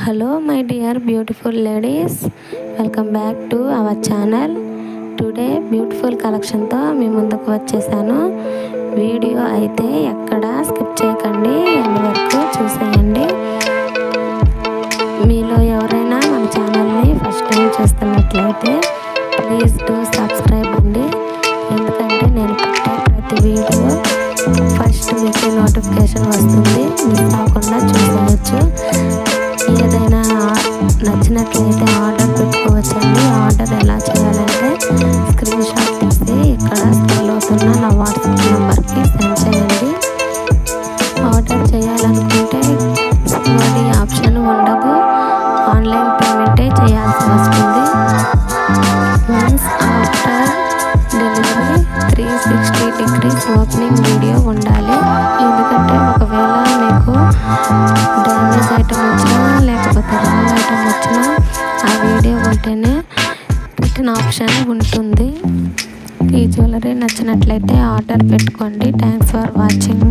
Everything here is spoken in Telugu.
Hello my dear beautiful ladies, welcome back to our channel. Today beautiful కలెక్షన్తో మీ ముందుకు వచ్చేసాను. వీడియో అయితే ఎక్కడ స్కిప్ చేయకండి, ఎండ్ వరకు చూసేయండి. మీలో ఎవరైనా మన ఛానల్ని ఫస్ట్ టైం చూస్తున్నట్లయితే ప్లీజ్ డూ సబ్స్క్రైబ్ అండి. ఎందుకంటే నేను పెట్టే ప్రతి వీడియో ఫస్ట్ మీకు నోటిఫికేషన్ వస్తుంది, మిస్ అవ్వకుండా చూసేయచ్చు. ఏదైనా నచ్చినట్లయితే ఆర్డర్ పెట్టుకోవచ్చండి. ఆర్డర్ ఎలా చేయాలంటే స్క్రీన్ షాట్ తీసి ఇక్కడ స్క్రోల్ అవుతున్న నా వాట్సాప్ నెంబర్కి సెండ్ చేయండి. ఆర్డర్ చేయాలనుకుంటే సిఓడి ఆప్షన్ ఉండదు, ఆన్లైన్ పేమెంటే చేయాల్సి వస్తుంది. Once after delivery 360 degrees opening video ఉండాలి. ఎందుకంటే ఒకవేళ మీకు డ్యామేజ్ ఐటమ్ వచ్చినా లేకపోతే రాంగ్ ఐటమ్ వచ్చినా ఆ వీడియో ఉంటేనే రిటర్న్ ఆప్షన్ ఉంటుంది. ఈ జ్యువెలరీ నచ్చినట్లయితే ఆర్డర్ పెట్టుకోండి. Thanks for watching.